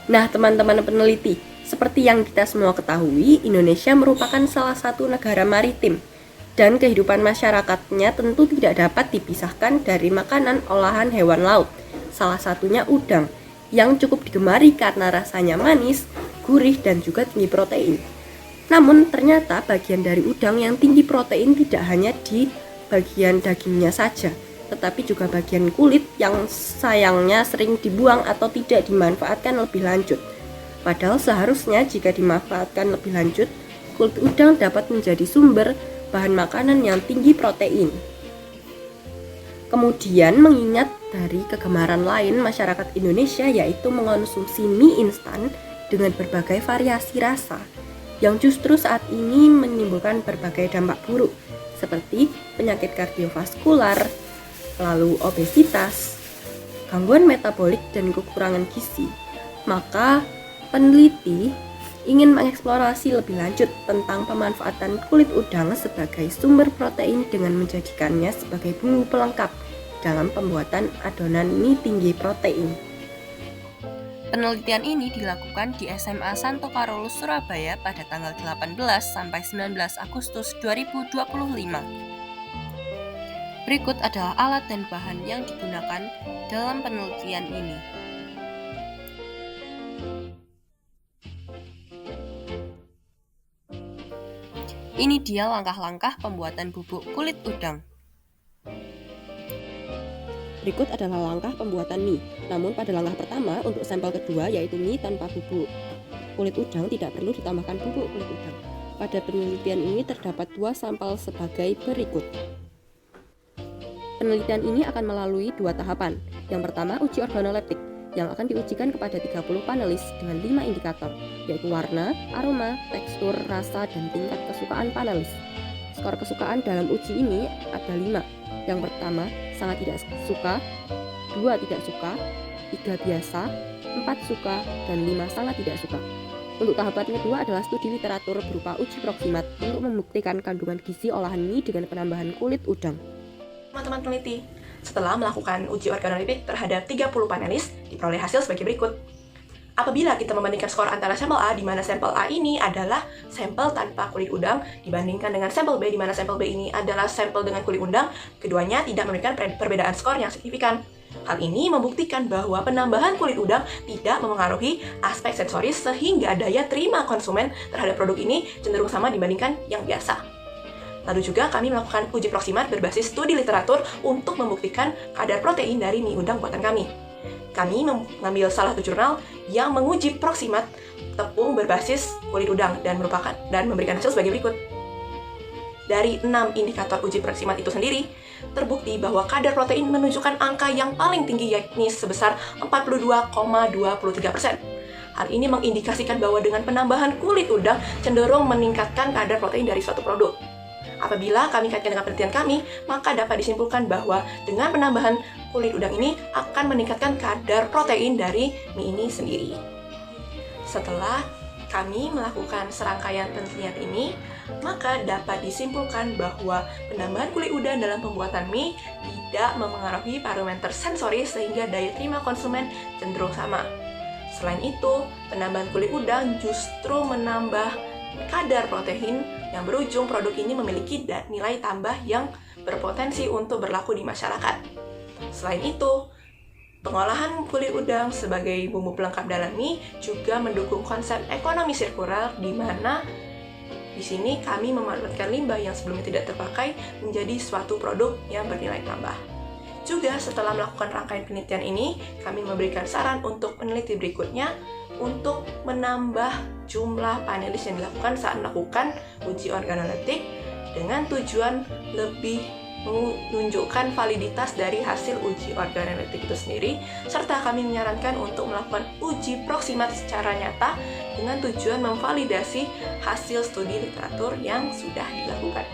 Nah, teman-teman peneliti, seperti yang kita semua ketahui, Indonesia merupakan salah satu negara maritim dan kehidupan masyarakatnya tentu tidak dapat dipisahkan dari makanan olahan hewan laut. Salah satunya udang, yang cukup digemari karena rasanya manis, gurih, dan juga tinggi protein. Namun ternyata bagian dari udang yang tinggi protein tidak hanya di bagian dagingnya saja, tetapi juga bagian kulit yang sayangnya sering dibuang atau tidak dimanfaatkan lebih lanjut. Padahal seharusnya jika dimanfaatkan lebih lanjut, kulit udang dapat menjadi sumber bahan makanan yang tinggi protein. Kemudian mengingat dari kegemaran lain masyarakat Indonesia yaitu mengonsumsi mie instan dengan berbagai variasi rasa yang justru saat ini menimbulkan berbagai dampak buruk seperti penyakit kardiovaskular, lalu obesitas, gangguan metabolik dan kekurangan gizi. Maka peneliti ingin mengeksplorasi lebih lanjut tentang pemanfaatan kulit udang sebagai sumber protein dengan menjadikannya sebagai bumbu pelengkap dalam pembuatan adonan mie tinggi protein. Penelitian ini dilakukan di SMA Santo Carolus Surabaya pada tanggal 18 sampai 19 Agustus 2025. Berikut adalah alat dan bahan yang digunakan dalam penelitian ini. Ini dia langkah-langkah pembuatan bubuk kulit udang. Berikut adalah langkah pembuatan mie. Namun pada langkah pertama untuk sampel kedua yaitu mie tanpa bubuk kulit udang tidak perlu ditambahkan bubuk kulit udang. Pada penelitian ini terdapat 2 sampel sebagai berikut. Penelitian ini akan melalui 2 tahapan. Yang pertama uji organoleptik yang akan diujikan kepada 30 panelis dengan 5 indikator, yaitu warna, aroma, tekstur, rasa, dan tingkat kesukaan panelis. Skor kesukaan dalam uji ini ada 5. Yang pertama, sangat tidak suka, 2 tidak suka, 3 biasa, 4 suka, dan 5 sangat tidak suka. Untuk tahapan kedua adalah studi literatur berupa uji proksimat untuk membuktikan kandungan gizi olahan mie dengan penambahan kulit udang. Teman-teman peneliti, setelah melakukan uji organoleptik terhadap 30 panelis, diperoleh hasil sebagai berikut. Apabila kita membandingkan skor antara sampel A, di mana sampel A ini adalah sampel tanpa kulit udang, dibandingkan dengan sampel B, di mana sampel B ini adalah sampel dengan kulit udang, keduanya tidak memberikan perbedaan skor yang signifikan. Hal ini membuktikan bahwa penambahan kulit udang tidak memengaruhi aspek sensoris sehingga daya terima konsumen terhadap produk ini cenderung sama dibandingkan yang biasa. Lalu juga kami melakukan uji proksimat berbasis studi literatur untuk membuktikan kadar protein dari mie udang buatan kami. Kami mengambil salah satu jurnal yang menguji proksimat tepung berbasis kulit udang dan memberikan hasil sebagai berikut. Dari 6 indikator uji proksimat itu sendiri, terbukti bahwa kadar protein menunjukkan angka yang paling tinggi yakni sebesar 42,23%. Hal ini mengindikasikan bahwa dengan penambahan kulit udang cenderung meningkatkan kadar protein dari suatu produk. Apabila kami kaitkan dengan penelitian kami, maka dapat disimpulkan bahwa dengan penambahan kulit udang ini akan meningkatkan kadar protein dari mie ini sendiri. Setelah kami melakukan serangkaian penelitian ini, maka dapat disimpulkan bahwa penambahan kulit udang dalam pembuatan mie tidak memengaruhi parameter sensori sehingga daya terima konsumen cenderung sama. Selain itu, penambahan kulit udang justru menambah kadar protein yang berujung produk ini memiliki nilai tambah yang berpotensi untuk berlaku di masyarakat. Selain itu, pengolahan kulit udang sebagai bumbu pelengkap dalam mie juga mendukung konsep ekonomi sirkular di mana di sini kami memanfaatkan limbah yang sebelumnya tidak terpakai menjadi suatu produk yang bernilai tambah. Juga setelah melakukan rangkaian penelitian ini, kami memberikan saran untuk peneliti berikutnya untuk menambah jumlah panelis yang dilakukan saat melakukan uji organoleptik dengan tujuan lebih menunjukkan validitas dari hasil uji organoleptik itu sendiri, serta kami menyarankan untuk melakukan uji proksimat secara nyata dengan tujuan memvalidasi hasil studi literatur yang sudah dilakukan.